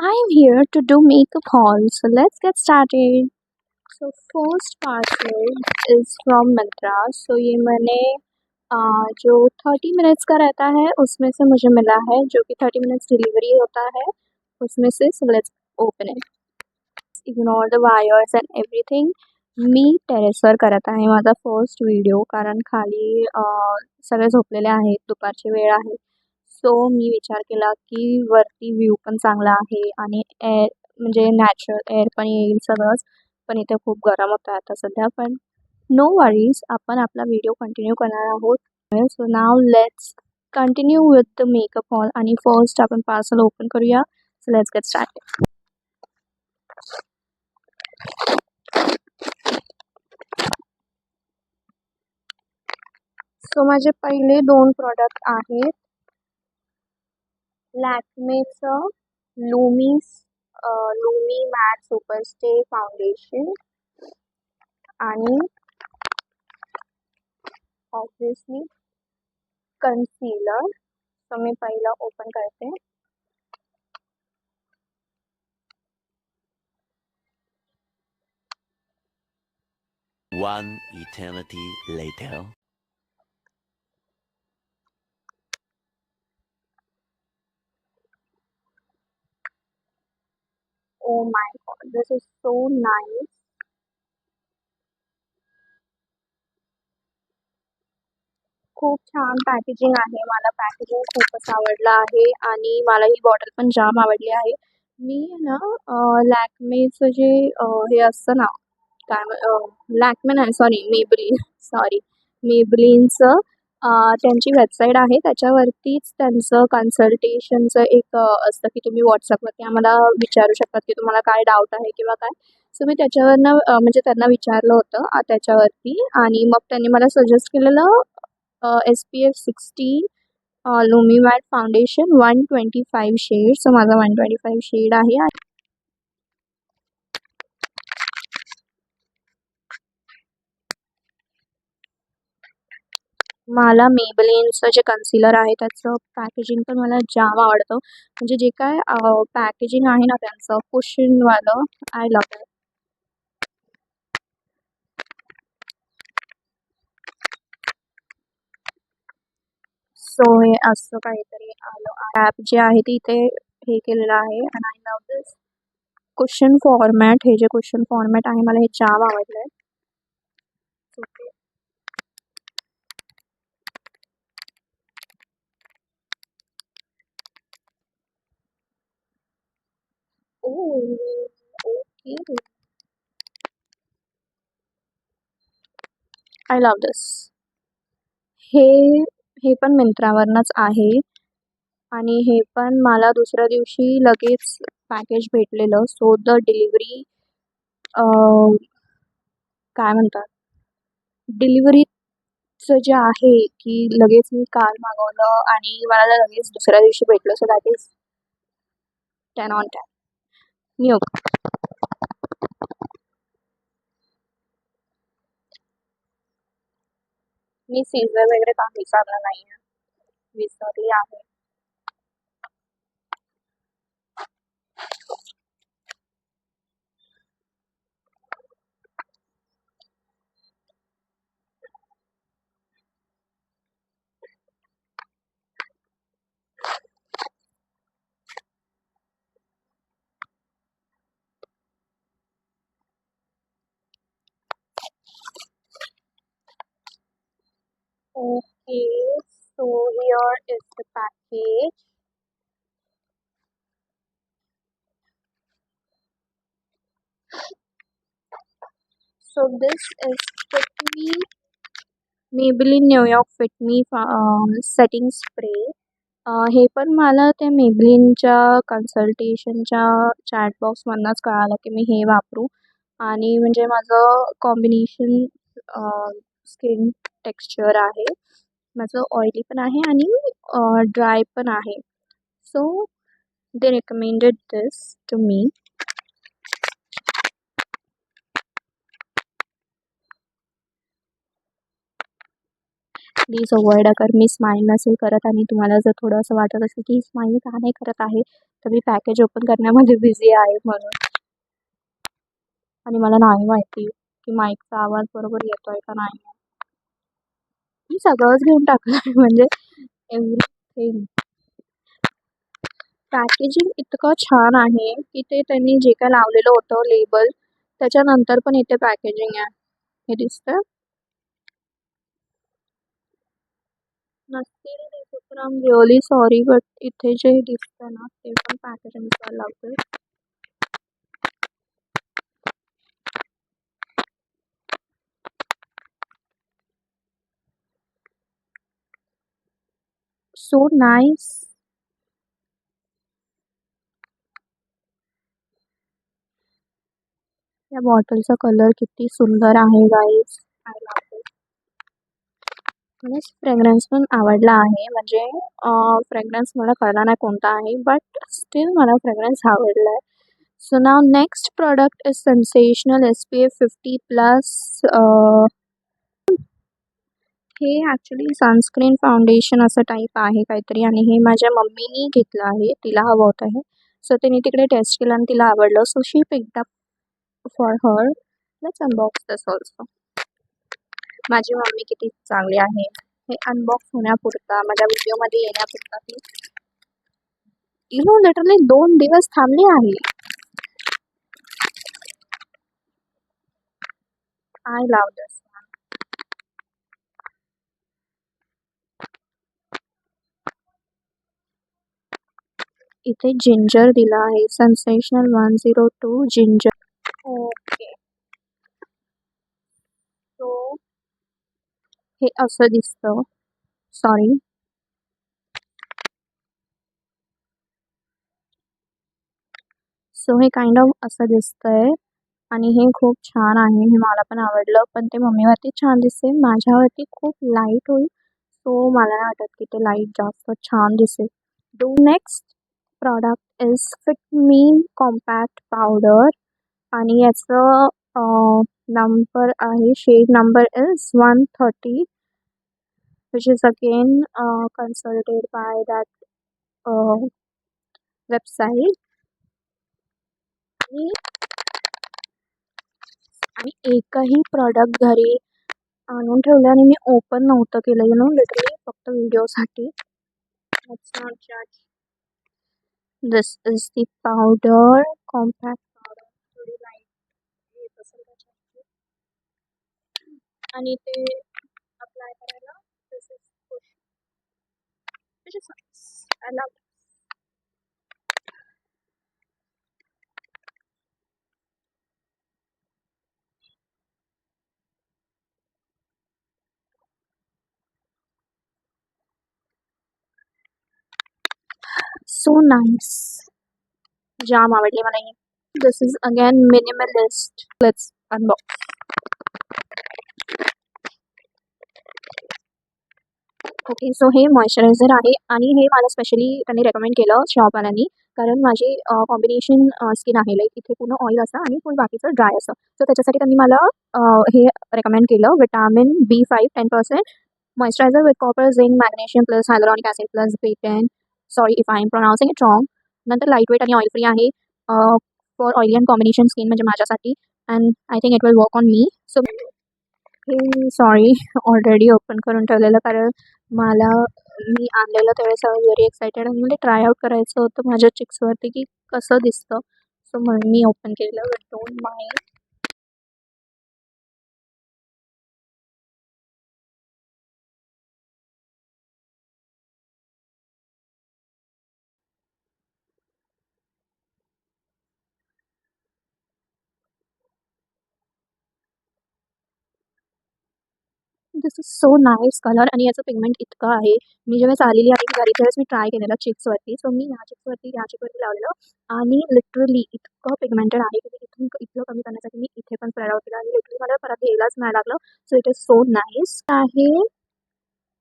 I'm here to do makeup haul, so let's get started. So first parcel is from Myntra. So ये मैंने जो 30 minutes का रहता है उसमें से मुझे मिला है, जो कि 30 मिनट्स डिलीवरी होता है उसमें से. So let's open it. Ignore the wires and everything. मी टेरेसवर करत आहे माझा फर्स्ट व्हिडिओ, कारण खाली सगळे झोपलेले आहेत, दुपारची वेळ आहे. सो मी विचार केला की वरती व्ह्यू पण चांगला आहे आणि एअर म्हणजे नॅचरल एअर पण येईल सगळंच. पण इथे खूप गरम होतं आता सध्या. पण नो वरीज, आपण आपला व्हिडिओ कंटिन्यू करणार आहोत. So now let's continue with the makeup haul. आणि फर्स्ट आपण पार्सल ओपन करूया. So let's get started. So माझे पहिले 2 प्रॉडक्ट आहेत लॅक्मेचं Lumi matte super stay foundation आणि ऑब्वियसली कन्सीलर. सो मी पहिलं ओपन करते. One eternity later. Oh my god, this is so nice. खूप छान पॅकेजिंग आहे. मला पॅकेजिंग खूपच आवडलं आहे आणि मला ही बॉटल पण जाम आवडली आहे. मी ना लॅक्मेचं जे हे असतं ना, काय लॅक्मे नाही, सॉरी मेबलिन, सॉरी मेबलिनचं त्यांची वेबसाईट आहे. त्याच्यावरतीच त्यांचं कन्सल्टेशनचं एक असतं की तुम्ही व्हॉट्सअपवरती आम्हाला विचारू शकतात की तुम्हाला काय डाऊट आहे किंवा काय. सो मी त्याच्यावरनं म्हणजे त्यांना विचारलं होतं त्याच्यावरती, आणि मग त्यांनी मला सजेस्ट केलेलं SPF 16 Lumi matte foundation 125 shade. So माझा 125 शेड आहे. मला मेबलिनचं जे कन्सिलर आहे त्याचं पॅकेजिंग पण मला जाम आवडतं. म्हणजे जे काय पॅकेजिंग आहे ना त्यांचं कुशनवालं, आय लव्ह इट. सो हे असं काहीतरी आलं. ॲप जे आहे ते इथे हे केलेलं आहे आणि I love this cushion format. हे जे कुशन फॉर्मॅट आहे मला हे जाम आवडलं आहे. Okay. Okay, I love this. हे हे पण मिंत्रावरनंच आहे आणि हे पण मला दुसऱ्या दिवशी लगेच पॅकेज भेटलेलं. सो द डिलिव्हरी काय म्हणतात, डिलिव्हरीचं जे आहे की लगेच मी काल मागवलं आणि मला लगेच दुसऱ्या दिवशी भेटलं. So that is 10 on 10. New. मी सीझर वगैरे काहीच आणलं नाही आहे, विसरली आहे. Okay, so here is the package. So this is Fit Me Maybelline New York Fit Me setting spray. हे पण मला त्या मेबलिनच्या कन्सल्टेशनच्या चॅटबॉक्समधनंच कळालं की मी हे वापरू. आणि म्हणजे माझं कॉम्बिनेशन स्किन टेक्स्चर आहे. माझं ऑइली पण आहे आणि ड्राय पण आहे. So they recommended this to me. Please avoid अगर मी स्माईल नसेल करत आणि तुम्हाला जर थोडं असं वाटत असेल की स्माईल का नाही करत आहे तर मी पॅकेज ओपन करण्यामध्ये बिझी आहे म्हणून. आणि मला नाही माहिती की माईकचा आवाज बरोबर येतोय का नाही. मी सगळंच घेऊन टाकलं आहे म्हणजे एव्हरीथिंग. पॅकेजिंग इतकं छान आहे की ते त्यांनी जे काय लावलेलं होतं लेबल त्याच्यानंतर पण इथे पॅकेजिंग आहे. हे दिसतं नसतील दिसत तर I am really sorry but इथे जे दिसतं ना ते पण पॅकेजिंग करायला लावते. So nice. या बॉटलचा कलर किती सुंदर आहे गाईज. I love it. मला फ्रेग्रन्स पण आवडला आहे म्हणजे फ्रेग्रन्स मला कळला नाही कोणता आहे बट स्टील मला फ्रेग्रन्स आवडला आहे. So now next product is sensational SPF 50+. हे ॲक्च्युली सनस्क्रीन फाउंडेशन असं टाईप आहे काहीतरी आणि हे माझ्या मम्मीनी घेतलं आहे. तिला हवं होतं हे. सो तिने तिकडे टेस्ट केलं आणि तिला आवडलं. So she picked up for her. Let's unbox this also. माझी मम्मी किती चांगली आहे. हे अनबॉक्स होण्यापुरता माझ्या व्हिडिओमध्ये येण्यापुरता ती लिटरली 2 दिवस थांबली आहे. I love this. इथे जिंजर दिला आहे. Sensational 102 ginger. ओके. सो हे असं दिसतं. सॉरी. सो हे काइंड ऑफ असं दिसतंय आणि हे खूप छान आहे. हे मला पण आवडलं पण ते मम्मीवरती छान दिसते. माझ्यावरती खूप लाईट होईल. सो मला नाही वाटत की ते लाईट जास्त छान दिसेल. Next product is fit me compact powder आणि याचं नंबर आहे shade number is 130 which is again consulted by that website. आणि एकही प्रॉडक्ट घरी आणून ठेवलं आणि मी ओपन नव्हतं केलं लिटरली फक्त व्हिडिओसाठी. लेट्स नॉट जज. This is the powder compact powder. थोडी लाईट येत असेल त्याच्यामध्ये आणि ते अप्लाय करायला this is push. I love. So nice. जाम आवडली मला ही. This is again minimalist. Let's unbox. Okay. So हे मॉइश्चरायझर आहे आणि हे मला स्पेशली त्यांनी रेकमेंड केलं शॉपवाल्यांनी कारण माझी कॉम्बिनेशन स्किन आहे लाईक इथे पूर्ण ऑइल असतं आणि फुल बाकीचं ड्राय असतं. सो त्याच्यासाठी त्यांनी मला हे रेकमेंड केलं vitamin B5 10% moisturiser with copper zinc magnesium plus hyaluronic acid plus B10. Sorry if I am pronouncing it wrong. नंतर लाईट वेट आणि ऑइल फ्री आहे for oily and combination skin म्हणजे माझ्यासाठी and I think it will work on me. So हे sorry already open करून ठेवलेलं कारण मला मी आणलेलं त्यावेळेस आय वॉज व्हेरी एक्सायटेड आणि मला ट्राय आउट करायचं होतं माझ्या चिक्सवरती की कसं दिसतं. सो म्हणून मी ओपन केलं. Don't mind. This is so nice colour आणि याचं पिगमेंट इतकं आहे. मी जेव्हा आलेली आहे घरी त्यावेळेस मी ट्राय केलेलं चिक्सवरती. सो मी ह्या चिक्सवरती लावलेलं आणि लिटरली इतकं पिगमेंटेड आहे की इथून इतकं कमी करण्यासाठी मी इथे पण स्प्रेड आउट केलं आणि लिटरली मला परत घ्यायलाच नाही लागलं. So it is so nice. आहे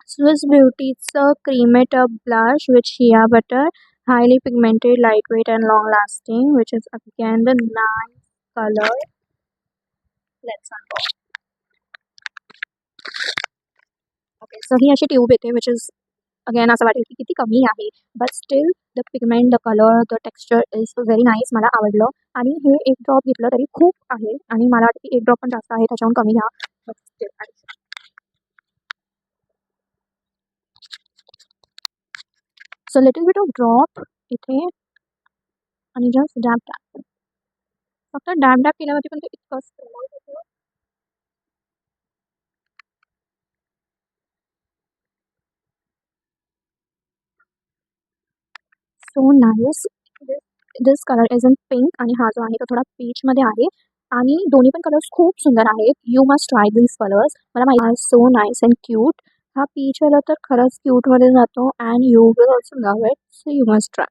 स्विस ब्युटीचं cream it up blush with shea butter highly pigmented lightweight and long lasting which is again the nice color. Let's unbox. Okay, so ही अशी ट्यूब येते विच इज अगेन असं वाटेल की किती कमी आहे, but still the pigment, the colour, the texture is very nice. मला आवडलं. आणि हे एक ड्रॉप घेतलं तरी खूप आहे आणि मला वाटतं की एक ड्रॉप पण जास्त आहे, त्याच्याहून कमी घ्या. But still so little bit of drop इथे आणि जस्ट डॅब डॅब, फक्त डॅब डॅब केल्यावरती पण ते इतकं स्मेल होतं. So nice. This colour is in pink आणि हा जो आहे तो थोडा पीचमध्ये आहे आणि दोन्ही पण कलर्स खूप सुंदर आहेत. You must try this colours. मला माहिती आहे सो नाईस अँड क्यूट. हा पीचवाला तर खरंच क्यूटमध्ये जातो and you will also love it. So you must try.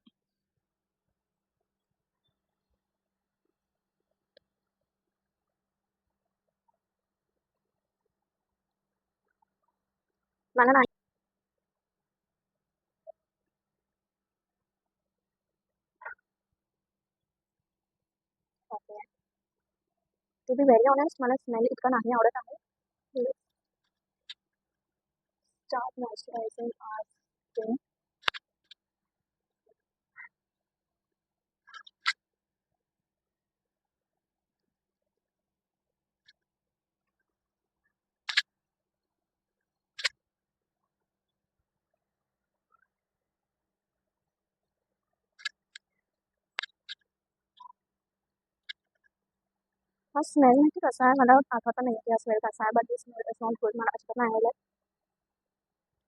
मला नाही टू बी व्हेरी ऑनेस्ट मला स्मेल इतका नाही आवडत आहे. स्टार्ट मॉइश्चरायझिंग आज. हा स्मेल माहिती कसा आहे, मला आठवत नाही की हा स्मेल कसा आहे, but this smell is not good. मला अजिबात नाही आवडलं.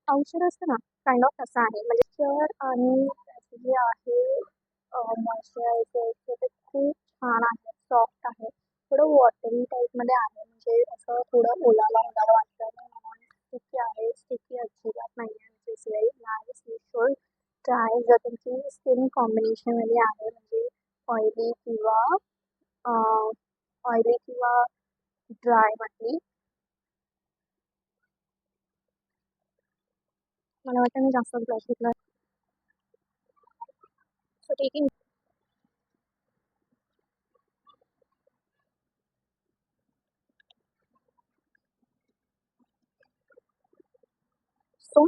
औषध असतं ना, काइंड ऑफ तसं आहे. म्हणजे चर आणि त्याचे जे आहे मॉइश्चरायझर ते खूप छान आहे, सॉफ्ट आहे. थोडं वॉटरी टाईपमध्ये आहे, म्हणजे असं थोडं ओलावा ओलावा वाटतं. स्टिकी आहे, स्टिकी अजिबात नाही आहे. Which is very nice. You should try जर तुमची स्किन कॉम्बिनेशनमध्ये आहे, म्हणजे ऑइली किंवा ऑइली किंवा ड्राय म्हटली. मला वाटतं मी जास्त ब्लश घेतला. So taking so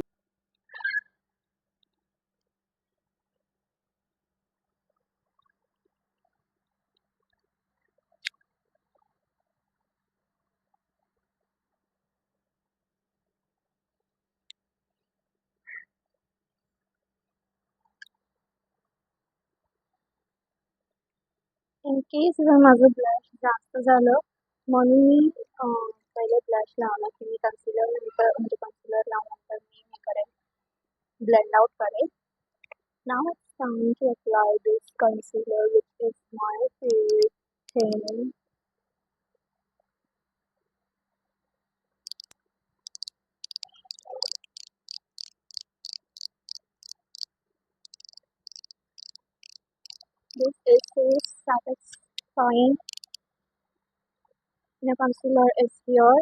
in case जर माझं ब्लश जास्त झालं म्हणून मी पहिले ब्लश लावला की मी कन्सिलर नंतर म्हणजे कन्सिलर लावल्यानंतर मी हे करेन, ब्लेंड आउट करेन. Now it's time to apply this concealer which is my favourite thing. This is so satisfying. The concealer is here.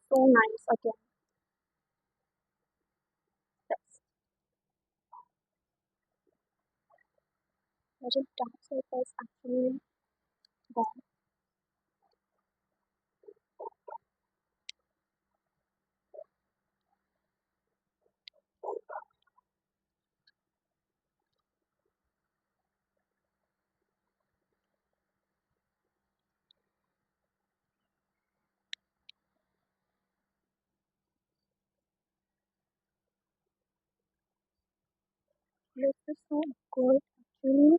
So nice again. Yes. Very dark circles actually gone. This is so good actually.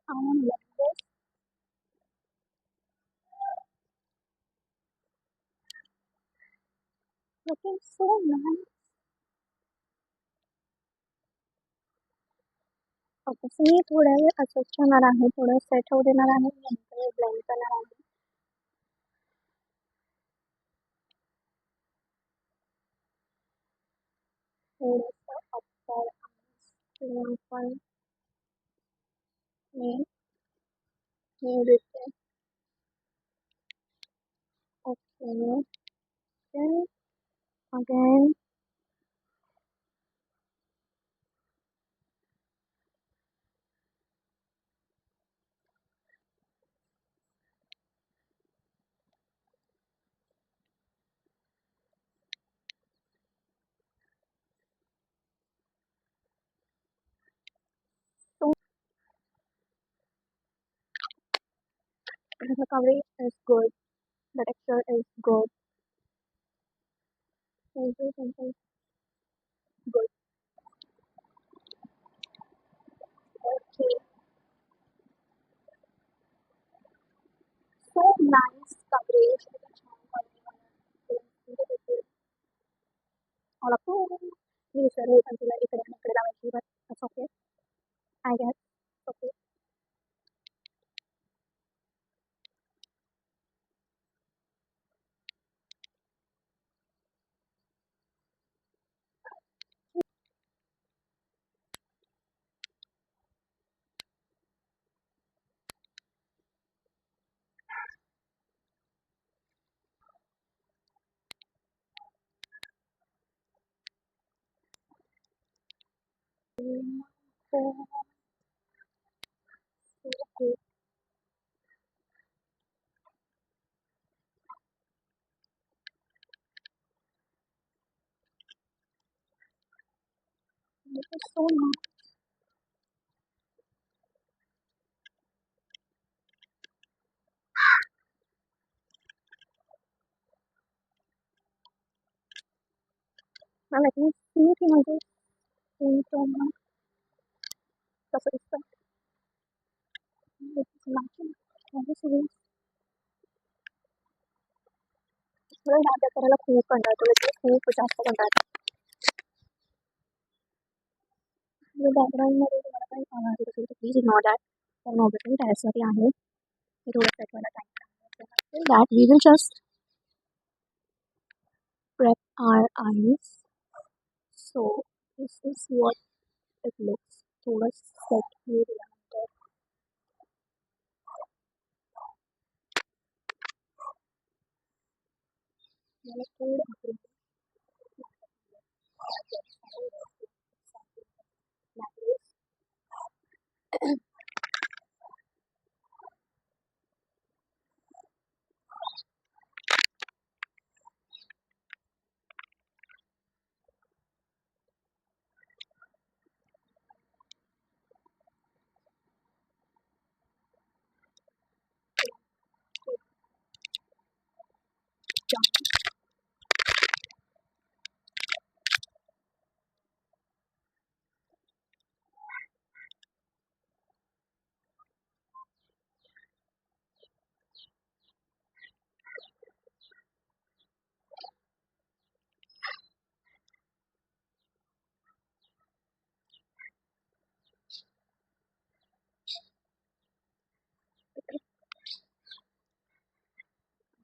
I am loving this. Looking so nice. Okay, so मी थोड्या वेळ असंच ठेवणार आहे, थोडं set होऊ देणार आहे, नंतर ब्लेंड करणार आहे. थोडंसं अप्पर किंवा आपण मी हे देते. Okay, then again The coverage is good. The texture is good. Everything is good. Okay. So nice coverage. All of them. Usually consider it academic, but that's okay. I guess. Okay. So, okay. This is so nice. Now let me see if I just into my the system. This is matching. This is well data करायला खूप कंटाळतो म्हणजे खूप जास्त कंटाळतो. बॅकग्राऊंडमध्ये तुम्हाला काही आवाज असेल तर प्लीज इग्नोर दॅट. कारण ऑब्विसली टेरेसवरती आहे. मी थोडं सेट व्हायला time that we will just prep our eyes. So this is what it looks. थोडं सेट होऊ दिल्यानंतर मला थोडं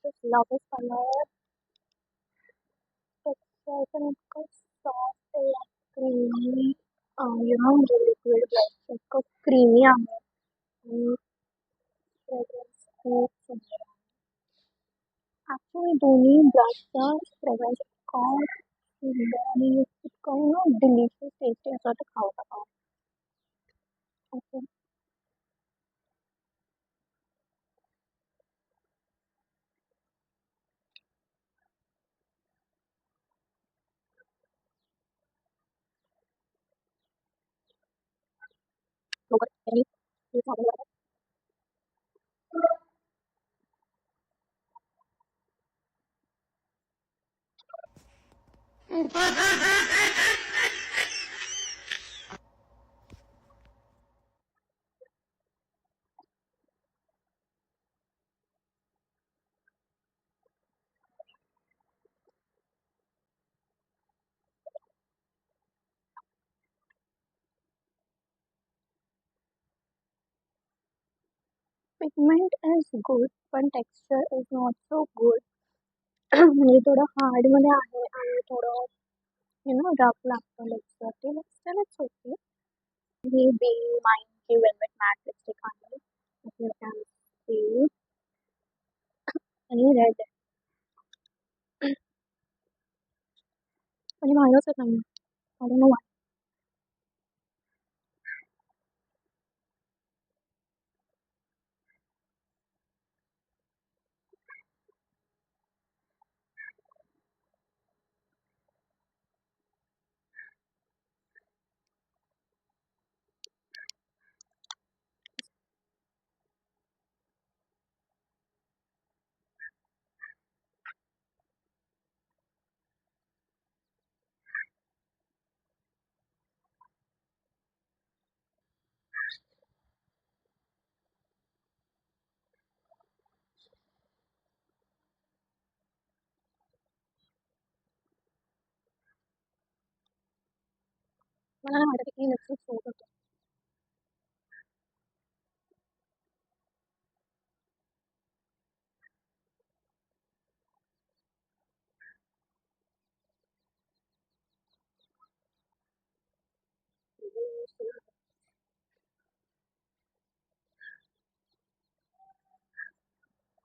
just love this color. Texture पण इतकं soft आहे creamy. म्हणजे liquid blush इतकं creamy आहे आणि fragrance खूप सुंदर आहे. Actually दोन्ही ब्लशचा fragrance इतका सुंदर आणि इतकं delicious tasty असं वाटतं खाऊ टाकावं. Okay. बघा आणि हे चांगलं pigment is good पण texture is not so good. म्हणजे थोडं हार्ड मध्ये आहे आणि थोडं रफ लागतं लिप्सवरती but still it's okay. ही बी माइनची वेलवेट मॅट लिपस्टिक आहे. As you can see आणि रेड आहे आणि बाहेरच येत नाही. I don't know why. मला नाही वाटत की नक्कीच होत होतं.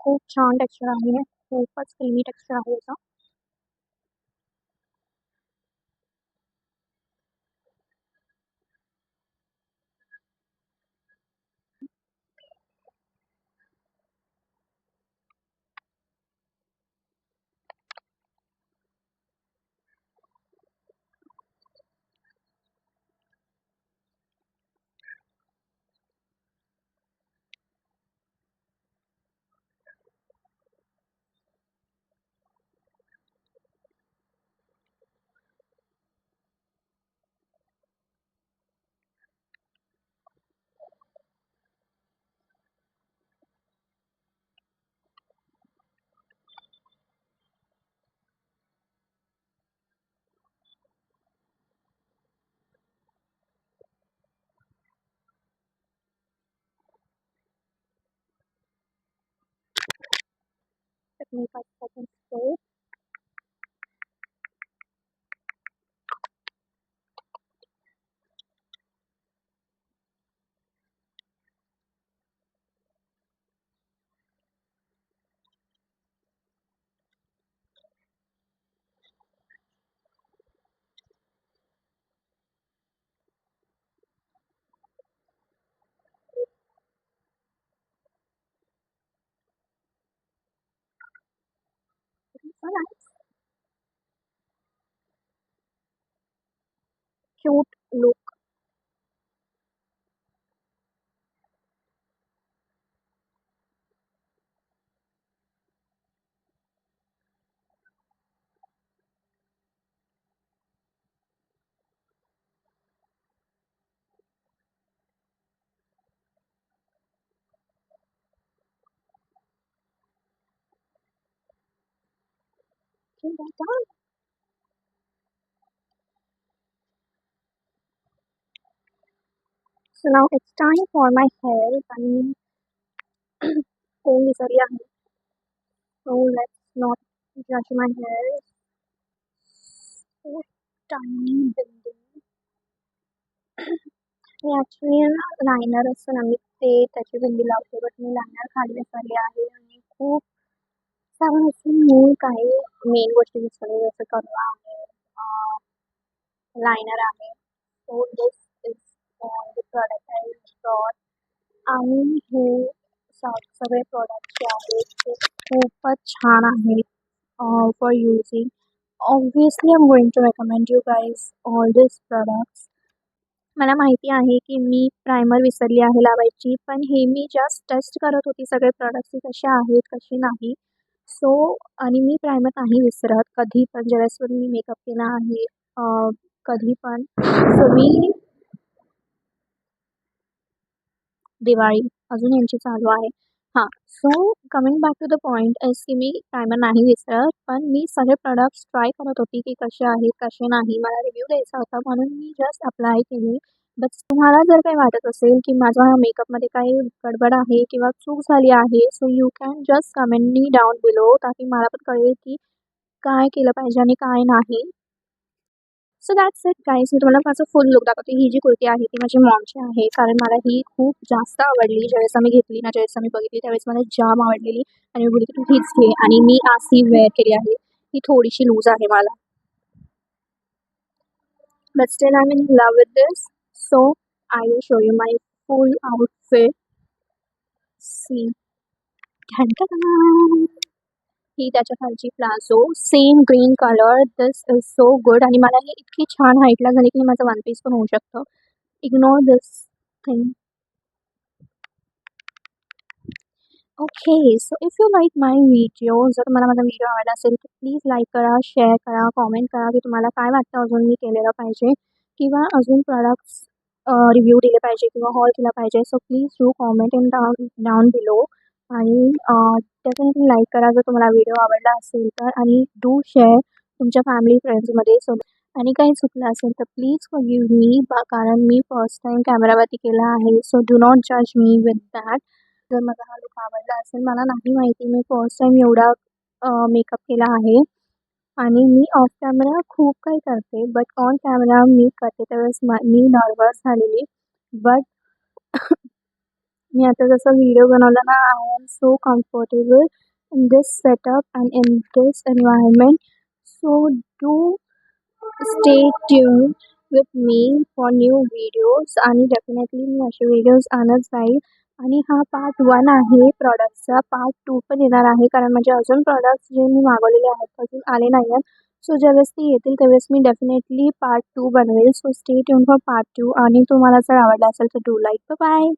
खूप छान टेक्स्चर आहे. खूपच क्रीमी टेक्स्चर आहे याचा. Let me 5 seconds straight. So nice, cute look. Okay, well done. So now it's time for my hair. आणि कोण विसरली आहे. So let's not judge my hair. So tiny बिंदू. मी ॲक्चुअली ना लायनर असतं ना मी ते त्याची बिंदी लावते. बट मी लायनर खाली विसरले आहे आणि खूप सारं असून मी काही मेन गोष्टी विसरले जसं करवा आहे, लायनर आहे. So this is the product I got. आणि हे सगळे प्रॉडक्ट जे आहेत ते खूपच छान आहेत for using. Obviously I am going to recommend you guys all this products. मला माहिती आहे की मी प्रायमर विसरली आहे लावायची, पण हे मी जस्ट टेस्ट करत होती सगळे प्रॉडक्ट्स की कसे आहेत कसे नाही. सो आणि मी प्रायमर नाही विसरत कधी पण ज्यावेळेस पण मी मेकअप केला आहे कधी पण. सो मी दिवाळी अजून यांची चालू आहे. हां, so coming back to the point is की मी प्रायमर नाही विसरत, पण मी सगळे प्रॉडक्ट्स ट्राय करत होती की कसे आहेत, कसे नाही. मला रिव्ह्यू द्यायचा होता म्हणून मी जस्ट अप्लाय केले. बट तुम्हाला जर काही वाटत असेल की माझ्या मेकअपमध्ये काही गडबड आहे किंवा चूक झाली आहे, so you can just comment me down below ताकी मला पण कळेल की काय केलं पाहिजे आणि काय नाही. So that's it guys. मी तुम्हाला माझं फुल लुक दाखवते. ही जी कुर्ती आहे ती माझी मॉमची आहे कारण मला ही खूप जास्त आवडली. ज्यावेळेस आम्ही घेतली ना, ज्यावेळेस आम्ही बघितली त्यावेळेस मला जाम आवडलेली आणि मी बोलली की तू हीच घे आणि मी आज ही वेअर केली आहे. ही थोडीशी लूज आहे मला, but still I am in love with this. So I will show you my full outfit. See, ही त्याच्या खालची palazzo same green colour. This is so good आणि मला ही इतकी छान हाईटला झाली की माझं वन पीस पण होऊ शकतं. Ignore this thing. Okay, so if you like my video, जर तुम्हाला माझा व्हिडिओ आवडला असेल तर प्लीज लाईक करा, शेअर करा, कॉमेंट करा की तुम्हाला काय वाटतं अजून मी केलेलं पाहिजे किंवा अजून प्रॉडक्ट्स रिव्ह्यू दिले पाहिजे किंवा हॉल केला पाहिजे. So please do comment in down down below आणि डेफिनेटली लाईक करा जर तुम्हाला व्हिडिओ आवडला असेल तर आणि डू शेअर तुमच्या फॅमिली फ्रेंड्समध्ये. सो आणि काही चुकलं असेल तर प्लीज फॉरगिव्ह मी कारण मी फर्स्ट टाईम कॅमेरावरती केला आहे. सो डू नॉट जज मी विथ दॅट. जर मला हा लूक आवडला असेल, मला नाही माहिती, मी फर्स्ट टाईम एवढा मेकअप केला आहे आणि मी ऑफ कॅमेरा खूप काही करते, बट ऑन कॅमेरा मी करते त्यावेळेस मी नर्वस झालेली. बट मी आता जसं व्हिडिओ बनवला ना, I am so comfortable in this setup and in this environment. So do stay tuned with me for new videos आणि डेफिनेटली मी असे व्हिडिओज आणत जाईल. आणि हा पार्ट 1 आहे प्रॉडक्टचा. पार्ट 2 पण येणार आहे कारण माझे अजून प्रॉडक्ट्स जे मी मागवलेले आहेत अजून आले नाही आहेत. सो ज्यावेळेस ते येतील त्यावेळेस मी डेफिनेटली पार्ट 2 बनवेल. So stay tune for part 2. आणि तुम्हाला जर आवडला असेल तर डू लाईक. बाय.